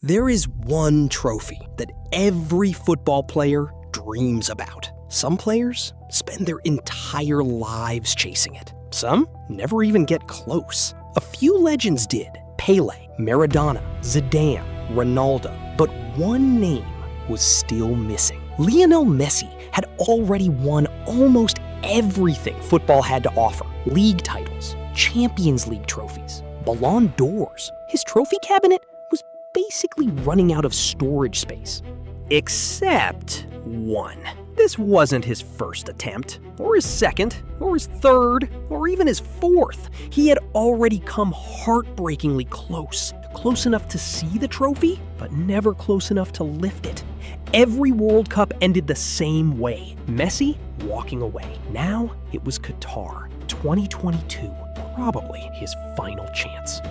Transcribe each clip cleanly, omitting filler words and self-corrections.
There is one trophy that every football player dreams about. Some players spend their entire lives chasing it. Some never even get close. A few legends did: Pele, Maradona, Zidane, Ronaldo. But one name was still missing. Lionel Messi had already won almost everything football had to offer. League titles, Champions League trophies, Ballon d'Ors. His trophy cabinet was basically running out of storage space. Except one. This wasn't his first attempt, or his second, or his third, or even his fourth. He had already come heartbreakingly close. Close enough to see the trophy, but never close enough to lift it. Every World Cup ended the same way. Messi walking away. Now it was Qatar, 2022, probably his final chance.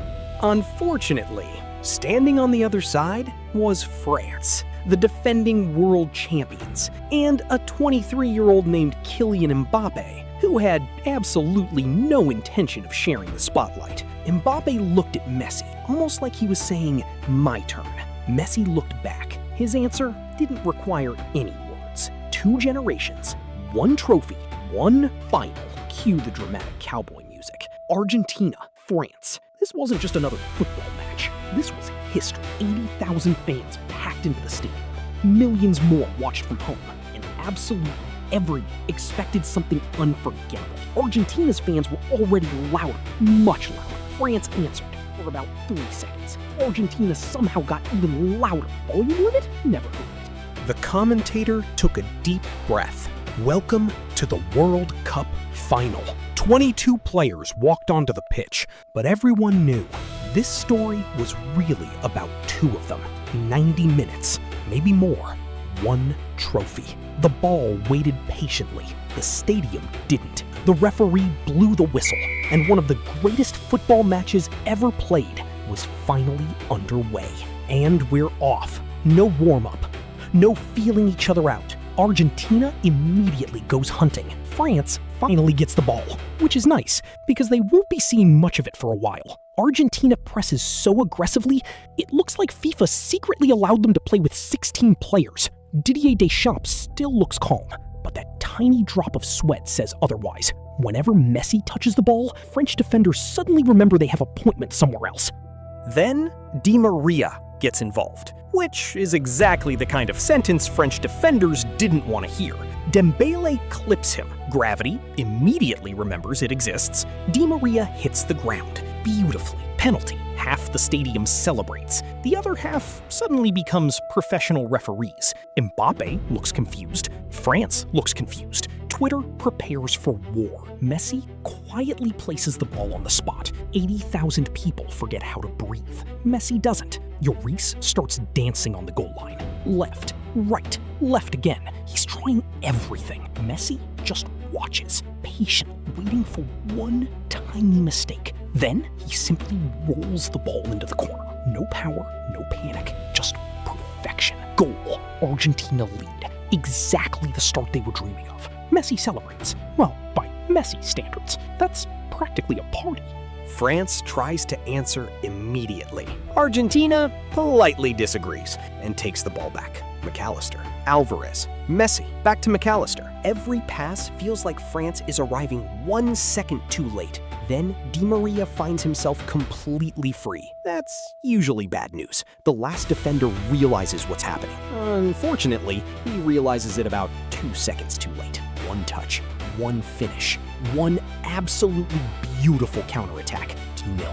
Unfortunately, standing on the other side was France, the defending world champions, and a 23-year-old named Kylian Mbappe, who had absolutely no intention of sharing the spotlight. Mbappe looked at Messi, almost like he was saying, "My turn." Messi looked back. His answer didn't require any words. 2 generations, 1 trophy, 1 final. Cue the dramatic cowboy music. Argentina, France. This wasn't just another football match. This was history. 80,000 fans packed into the stadium. Millions more watched from home. And absolutely everyone expected something unforgettable. Argentina's fans were already louder, much louder. France answered for about 3 seconds. Argentina somehow got even louder. Volume limit? Never heard it. The commentator took a deep breath. Welcome to the World Cup Final. 22 players walked onto the pitch, but everyone knew this story was really about 2 of them. 90 minutes, maybe more. 1 trophy. The ball waited patiently. The stadium didn't. The referee blew the whistle, and one of the greatest football matches ever played was finally underway. And we're off. No warm-up. No feeling each other out. Argentina immediately goes hunting. France finally gets the ball, which is nice, because they won't be seeing much of it for a while. Argentina presses so aggressively, it looks like FIFA secretly allowed them to play with 16 players. Didier Deschamps still looks calm, but that tiny drop of sweat says otherwise. Whenever Messi touches the ball, French defenders suddenly remember they have appointments somewhere else. Then Di Maria gets involved, which is exactly the kind of sentence French defenders didn't want to hear. Dembele clips him. Gravity immediately remembers it exists. Di Maria hits the ground. Beautifully. Penalty. Half the stadium celebrates. The other half suddenly becomes professional referees. Mbappe looks confused. France looks confused. Twitter prepares for war. Messi quietly places the ball on the spot. 80,000 people forget how to breathe. Messi doesn't. Lloris starts dancing on the goal line. Left, right, left again. He's trying everything. Messi just watches, patient, waiting for one tiny mistake. Then he simply rolls the ball into the corner. No power, no panic, just perfection. Goal. Argentina lead. Exactly the start they were dreaming of. Messi celebrates. Well, by Messi standards, that's practically a party. France tries to answer immediately. Argentina politely disagrees and takes the ball back. McAllister, Alvarez, Messi, back to McAllister. Every pass feels like France is arriving 1 second too late. Then Di Maria finds himself completely free. That's usually bad news. The last defender realizes what's happening. Unfortunately, he realizes it about 2 seconds too late. 1 touch, 1 finish, 1 absolutely beautiful counterattack. 2-0.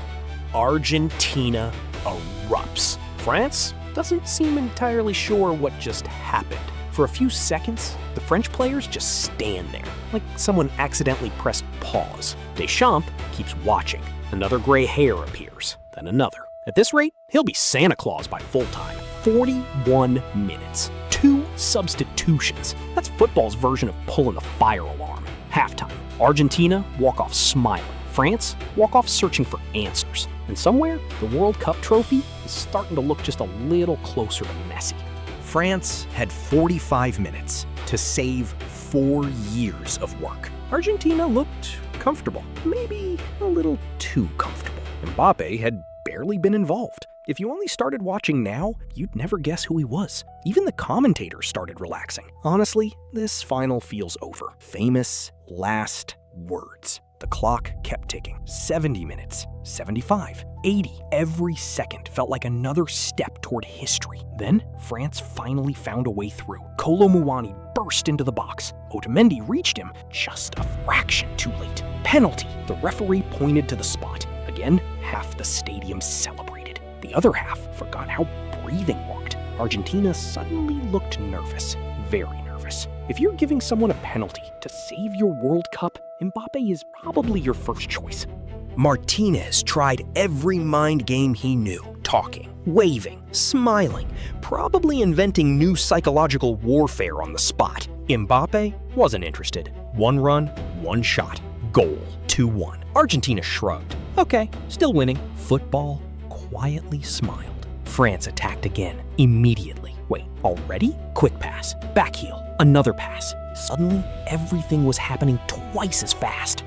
Argentina erupts. France doesn't seem entirely sure what just happened. For a few seconds, the French players just stand there, like someone accidentally pressed pause. Deschamps keeps watching. Another gray hair appears, then another. At this rate, he'll be Santa Claus by full time. 41 minutes. 2 substitutions. That's football's version of pulling the fire alarm. Halftime. Argentina walk off smiling. France walk off searching for answers. And somewhere, the World Cup trophy is starting to look just a little closer to Messi. France had 45 minutes to save 4 years of work. Argentina looked comfortable, maybe a little too comfortable. Mbappe had barely been involved. If you only started watching now, you'd never guess who he was. Even the commentators started relaxing. Honestly, this final feels over. Famous last words. The clock kept ticking. 70 minutes, 75, 80. Every second felt like another step toward history. Then, France finally found a way through. Kolo Muani burst into the box. Otamendi reached him just a fraction too late. Penalty. The referee pointed to the spot. Again, half the stadium celebrated. The other half forgot how breathing worked. Argentina suddenly looked nervous. Very nervous. If you're giving someone a penalty to save your World Cup, Mbappe is probably your first choice. Martinez tried every mind game he knew. Talking, waving, smiling, probably inventing new psychological warfare on the spot. Mbappe wasn't interested. One run, one shot. Goal. 2-1. Argentina shrugged. Okay, still winning. Football quietly smiled. France attacked again, immediately. Wait, already? Quick pass, back heel, another pass. Suddenly, everything was happening twice as fast.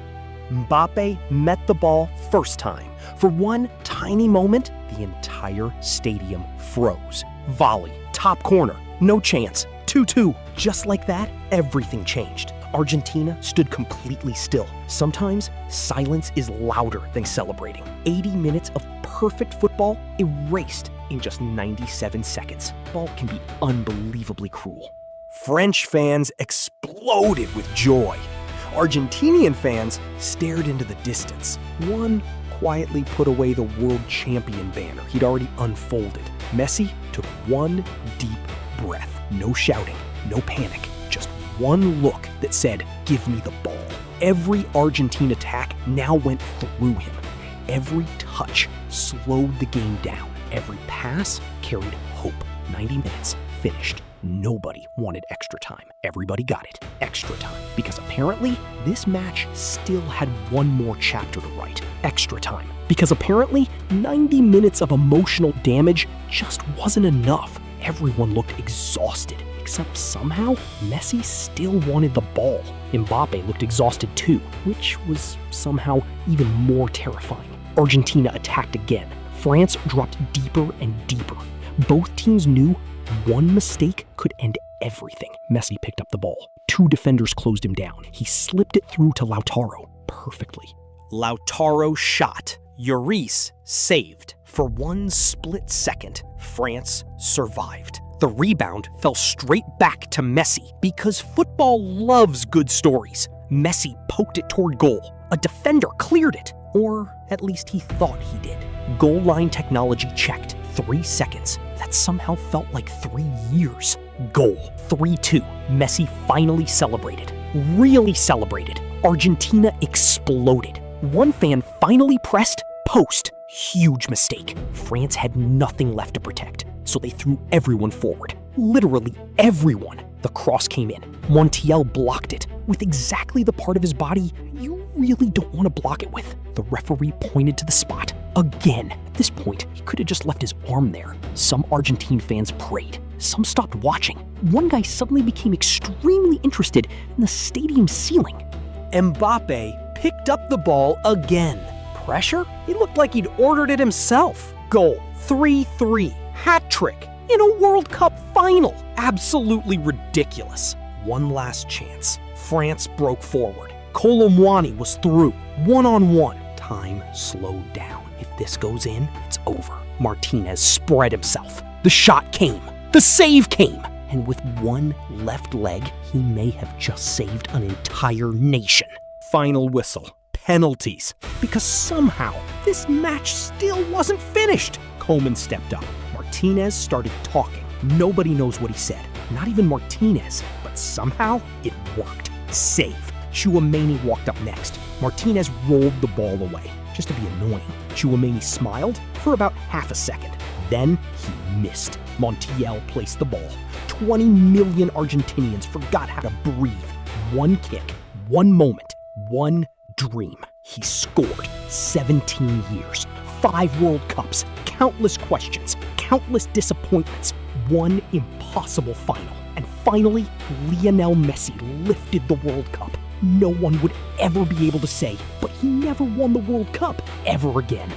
Mbappe met the ball first time. For one tiny moment, the entire stadium froze. Volley, top corner, no chance. 2-2. Just like that, everything changed. Argentina stood completely still. Sometimes, silence is louder than celebrating. 80 minutes of perfect football erased in just 97 seconds. Ball can be unbelievably cruel. French fans exploded with joy. Argentinian fans stared into the distance. One quietly put away the world champion banner he'd already unfolded. Messi took one deep breath. No shouting, no panic, just one look that said, "Give me the ball." Every Argentine attack now went through him. Every touch slowed the game down. Every pass carried hope. 90 minutes finished. Nobody wanted extra time. Everybody got it. Extra time. Because apparently, this match still had one more chapter to write. Extra time. Because apparently, 90 minutes of emotional damage just wasn't enough. Everyone looked exhausted. Except somehow, Messi still wanted the ball. Mbappe looked exhausted too, which was somehow even more terrifying. Argentina attacked again. France dropped deeper and deeper. Both teams knew one mistake could end everything. Messi picked up the ball. Two defenders closed him down. He slipped it through to Lautaro perfectly. Lautaro shot. Lloris saved. For one split second, France survived. The rebound fell straight back to Messi because football loves good stories. Messi poked it toward goal. A defender cleared it, or at least he thought he did. Goal line technology checked. 3 seconds. That somehow felt like 3 years. Goal. 3-2. Messi finally celebrated. Really celebrated. Argentina exploded. One fan finally pressed post. Huge mistake. France had nothing left to protect, so they threw everyone forward. Literally everyone. The cross came in. Montiel blocked it with exactly the part of his body you really don't want to block it with. The referee pointed to the spot. Again. At this point, he could have just left his arm there. Some Argentine fans prayed. Some stopped watching. One guy suddenly became extremely interested in the stadium ceiling. Mbappe picked up the ball again. Pressure? He looked like he'd ordered it himself. Goal. 3-3. Hat trick. In a World Cup final. Absolutely ridiculous. One last chance. France broke forward. Kolo Muani was through. One-on-one. Time slowed down. If this goes in, it's over. Martinez spread himself. The shot came. The save came. And with one left leg, he may have just saved an entire nation. Final whistle. Penalties. Because somehow, this match still wasn't finished. Koeman stepped up. Martinez started talking. Nobody knows what he said. Not even Martinez. But somehow, it worked. Save. Tchouaméni walked up next. Martinez rolled the ball away, just to be annoying. Tchouaméni smiled for about half a second. Then he missed. Montiel placed the ball. 20 million Argentinians forgot how to breathe. One kick, one moment, one dream. He scored. 17 years, 5 World Cups, countless questions, countless disappointments, one impossible final. And finally, Lionel Messi lifted the World Cup. No one would ever be able to say, but he never won the World Cup ever again.